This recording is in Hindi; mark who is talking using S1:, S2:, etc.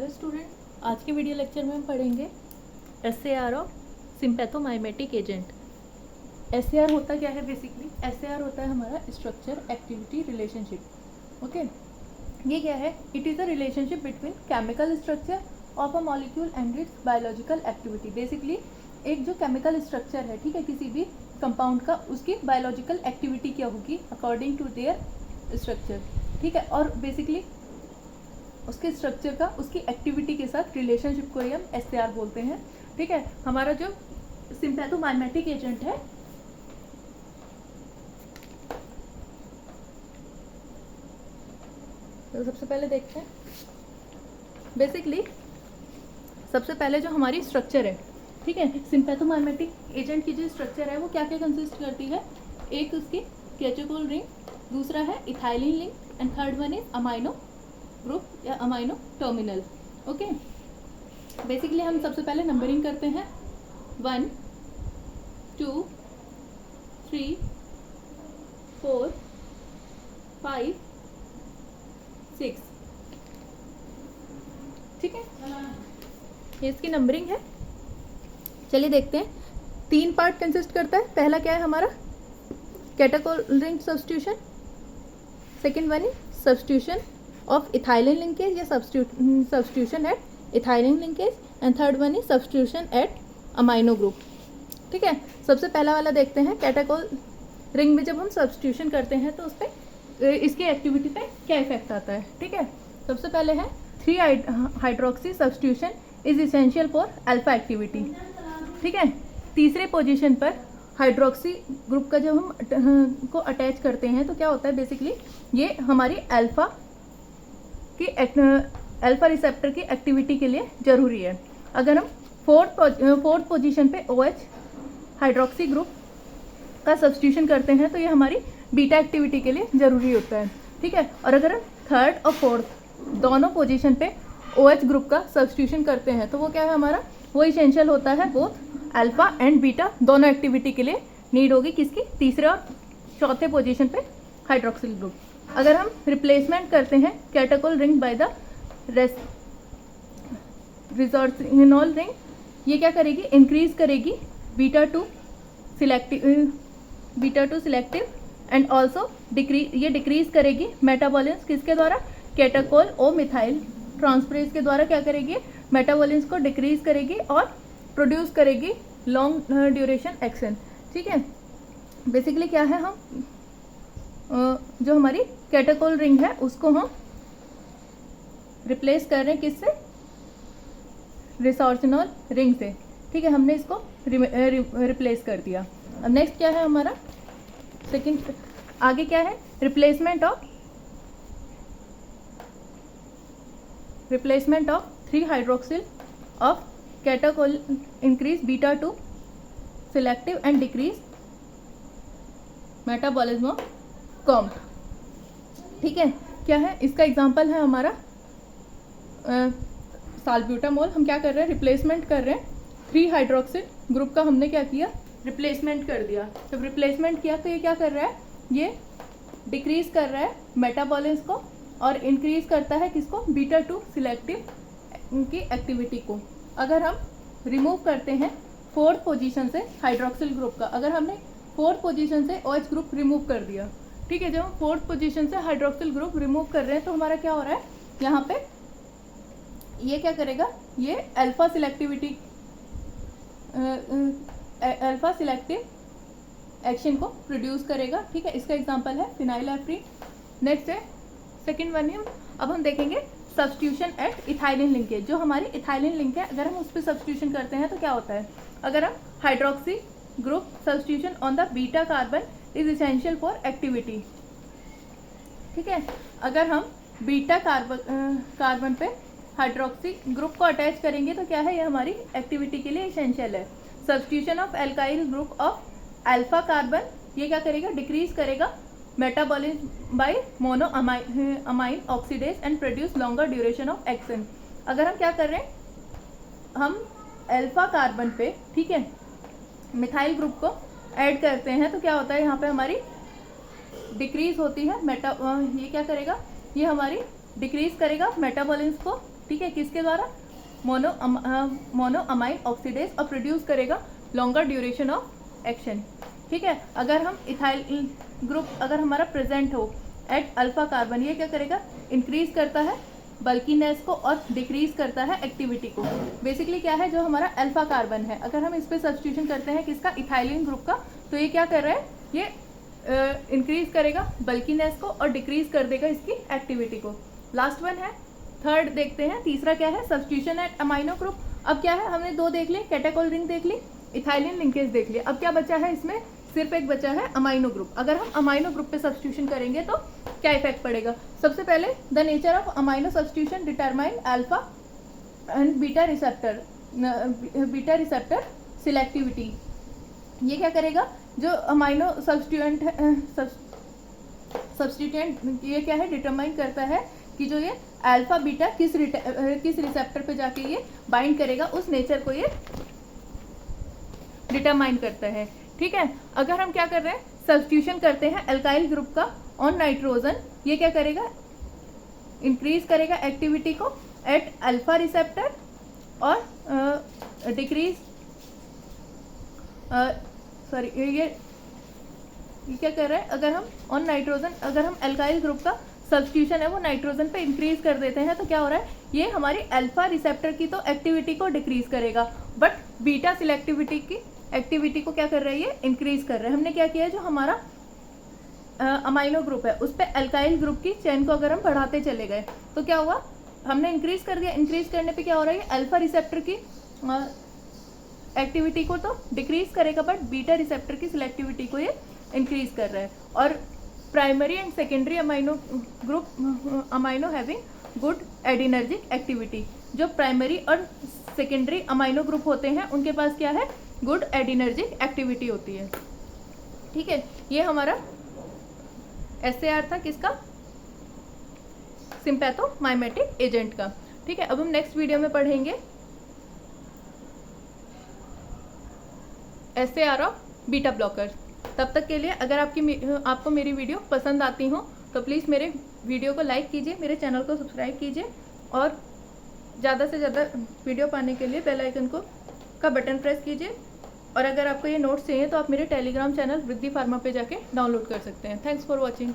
S1: हेलो स्टूडेंट, आज के वीडियो लेक्चर में हम पढ़ेंगे SAR of sympathomimetic agent. SAR होता क्या है? बेसिकली SAR होता है हमारा स्ट्रक्चर एक्टिविटी रिलेशनशिप। ओके, ये क्या है? It is a relationship between chemical structure of a molecule and it's biological activity. Basically एक जो केमिकल स्ट्रक्चर है, ठीक है, किसी भी कंपाउंड का, उसकी बायोलॉजिकल एक्टिविटी क्या होगी अकॉर्डिंग टू देयर स्ट्रक्चर, ठीक है। और बेसिकली उसके स्ट्रक्चर का उसकी एक्टिविटी के साथ रिलेशनशिप को ही हम SAR बोलते हैं, ठीक है। हमारा जो सिम्पैथोमाइमेटिक एजेंट है, तो सबसे पहले देखते हैं। बेसिकली सबसे पहले जो हमारी स्ट्रक्चर है, ठीक है, सिम्पैथोमाइमेटिक एजेंट की जो स्ट्रक्चर है वो क्या क्या कंसिस्ट करती है? एक उसकी कैटेकोल रिंग, दूसरा है ethylene link and third one is amino group या अमाइनो टर्मिनल। ओके, बेसिकली हम सबसे पहले नंबरिंग करते हैं 1 2 3 4 5 6, ठीक है, ये इसकी नंबरिंग है। चलिए देखते हैं। 3 पार्ट कंसिस्ट करता है। पहला क्या है हमारा? Catechol ring substitution, second one is substitution of ethylene linkage या substitution at ethylene linkage and third one is substitution at amino group, ठीक है। सबसे पहला वाला देखते हैं। कैटेकोल रिंग में जब हम सब्स्टिट्यूशन करते हैं तो उस पर इसकी एक्टिविटी पे क्या इफेक्ट आता है, ठीक है। सबसे पहले है 3 hydroxy substitution is essential for alpha activity, ठीक है। तीसरे पोजीशन पर हाइड्रोक्सी ग्रुप का जब हम को अटैच करते हैं तो क्या होता है? बेसिकली ये हमारी अल्फा रिसेप्टर की एक्टिविटी के लिए जरूरी है। अगर हम फोर्थ पोजीशन पे OH हाइड्रोक्सी ग्रुप का सब्स्टिट्यूशन करते हैं तो ये हमारी बीटा एक्टिविटी के लिए जरूरी होता है, ठीक है। और अगर हम थर्ड और फोर्थ दोनों पोजीशन पे OH ग्रुप का सब्स्टिट्यूशन करते हैं तो वो क्या है हमारा? वो इसेंशियल होता है बोथ अल्फा एंड बीटा दोनों एक्टिविटी के लिए नीड होगी किसकी? तीसरे और चौथे पोजीशन पे हाइड्रोक्सिल ग्रुप। अगर हम रिप्लेसमेंट करते हैं catechol ring by the resorcinol ring, ये क्या करेगी? इंक्रीज करेगी beta two selective and also ये डिक्रीज करेगी मेटाबॉलिज्म किसके द्वारा? कैटेकोल ओ मिथाइल ट्रांसफरेज के द्वारा क्या करेगी? मेटाबॉलिज्म को डिक्रीज करेगी और प्रोड्यूस करेगी लॉन्ग ड्यूरेशन एक्शन, ठीक है। बेसिकली क्या है, हम जो हमारी कैटेकोल रिंग है उसको हम रिप्लेस कर रहे हैं किससे? रिसोर्सिनोल रिंग से, ठीक है। हमने इसको रिप्लेस कर दिया। अब नेक्स्ट क्या है हमारा? सेकंड आगे क्या है? Replacement of 3 hydroxyl of catechol increase beta two selective and decrease metabolism of कॉम्प, ठीक है। क्या है इसका एग्जांपल? है हमारा साल्ब्यूटामोल। हम क्या कर रहे हैं? रिप्लेसमेंट कर रहे हैं 3 हाइड्रोक्सिल ग्रुप का। हमने क्या किया? रिप्लेसमेंट कर दिया। जब रिप्लेसमेंट किया तो ये क्या कर रहा है? ये डिक्रीज कर रहा है मेटाबॉलिज्म को और इंक्रीज करता है किसको? बीटा टू सिलेक्टिव की एक्टिविटी को। अगर हम रिमूव करते हैं फोर्थ पोजीशन से हाइड्रोक्सिल ग्रुप का, अगर हमने फोर्थ पोजीशन से OH ग्रुप रिमूव कर दिया, ठीक है, जब हम फोर्थ पोजीशन से हाइड्रोक्सिल ग्रुप रिमूव कर रहे हैं तो हमारा क्या हो रहा है? यहाँ पे ये क्या करेगा? ये अल्फा सिलेक्टिव एक्शन को प्रोड्यूस करेगा, ठीक है। इसका एग्जांपल है फिनाइलएफ्रीन। नेक्स्ट है सेकंड वन है, अब हम देखेंगे सब्स्टिट्यूशन एट इथाइलिन लिंकेज। जो हमारी इथाइलिन लिंक है, अगर हम उस पर सब्स्टिट्यूशन करते हैं तो क्या होता है? अगर हम hydroxy group substitution on the beta carbon is essential for activity, ठीक है। अगर हम बीटा कार्बन पे हाइड्रोक्सी ग्रुप को अटैच करेंगे तो क्या है? ये हमारी एक्टिविटी के लिए इसेंशियल है। Substitution of alkyl group of alpha carbon, ये क्या करेगा? डिक्रीज करेगा metabolism by mono amine oxidase and produce longer duration of action. अगर हम क्या कर रहे हैं? हम अल्फा कार्बन पे, ठीक है, मिथाइल ग्रुप को ऐड करते हैं तो क्या होता है? यहाँ पे हमारी डिक्रीज होती है ये क्या करेगा? ये हमारी डिक्रीज करेगा मेटाबॉलिज्म को ठीक है, किसके द्वारा? मोनोअमाइन ऑक्सीडेज, और प्रोड्यूस करेगा लॉन्गर ड्यूरेशन ऑफ एक्शन। ठीक है, अगर हम इथाइल ग्रुप अगर हमारा प्रेजेंट हो एट अल्फा कार्बन, ये क्या करेगा? इंक्रीज करता है बल्कीनेस को और डिक्रीज करता है एक्टिविटी को। बेसिकली क्या है, जो हमारा अल्फा कार्बन है, अगर हम इस पे सब्स्टिट्यूशन करते हैं किसका? इथाइलिन ग्रुप का, तो ये क्या कर रहा है? ये इंक्रीज करेगा बल्कीनेस को और डिक्रीज कर देगा इसकी एक्टिविटी को। लास्ट वन है, थर्ड देखते हैं, तीसरा क्या है? Substitution at amino group. अब क्या है, हमने दो देख ली, कैटेकोल रिंग देख ली, इथाइलिन लिंकेज देख लिया। अब क्या बचा है इसमें? सिर्फ एक बचा है अमाइनो ग्रुप। अगर हम अमाइनो ग्रुप पे सब्स्टिट्यूशन करेंगे तो क्या इफेक्ट पड़ेगा? सबसे पहले the nature of amino substitution determine alpha and beta receptor selectivity. ये क्या करेगा? जो अमाइनो सब्स्टिट्यूएंट ये क्या है? डिटरमाइन करता है कि जो ये अल्फा बीटा किस रिसेप्टर पे जाके ये बाइंड करेगा, उस नेचर को ये डिटरमाइन करता है। ठीक है, अगर हम क्या कर रहे हैं? सब्स्टिट्यूशन करते हैं अल्काइल ग्रुप का ऑन नाइट्रोजन, ये क्या करेगा? इंक्रीज करेगा एक्टिविटी को एट अल्फा रिसेप्टर और डिक्रीज ये क्या कर रहा है? अगर हम ऑन नाइट्रोजन अगर हम अल्काइल ग्रुप का सब्स्टिट्यूशन है वो नाइट्रोजन पे इंक्रीज कर देते हैं, तो क्या हो रहा है? ये हमारी अल्फा रिसेप्टर की तो एक्टिविटी को डिक्रीज करेगा, बट बीटा सिलेक्टिविटी की एक्टिविटी को क्या कर रहा है? ये इंक्रीज कर रहा है। हमने क्या किया है, जो हमारा अमाइनो ग्रुप है उस पर अल्काइल ग्रुप की चेन को अगर हम बढ़ाते चले गए तो क्या हुआ? हमने इंक्रीज कर दिया। इंक्रीज करने पे क्या हो रहा है? अल्फा रिसेप्टर की एक्टिविटी को तो डिक्रीज करेगा, बट बीटा रिसेप्टर की सिलेक्टिविटी को ये इंक्रीज कर रहा है। और primary and secondary amino having good adrenergic activity, जो प्राइमरी और सेकेंडरी अमाइनो ग्रुप होते हैं उनके पास क्या है? गुड एडिनर्जिक एक्टिविटी होती है। ठीक है, ये हमारा एसएआर था किसका? सिंपैथोमाइमेटिक एजेंट का। ठीक है, अब हम नेक्स्ट वीडियो में पढ़ेंगे एसएआर ऑफ बीटा ब्लॉकर। तब तक के लिए अगर आपको मेरी वीडियो पसंद आती हो तो प्लीज़ मेरे वीडियो को लाइक कीजिए, मेरे चैनल को सब्सक्राइब कीजिए, और ज़्यादा से ज़्यादा वीडियो पाने के लिए बेल आइकन का बटन प्रेस कीजिए। और अगर आपको ये नोट्स चाहिए तो आप मेरे टेलीग्राम चैनल वृद्धि फार्मा पे जाके डाउनलोड कर सकते हैं। Thanks for watching.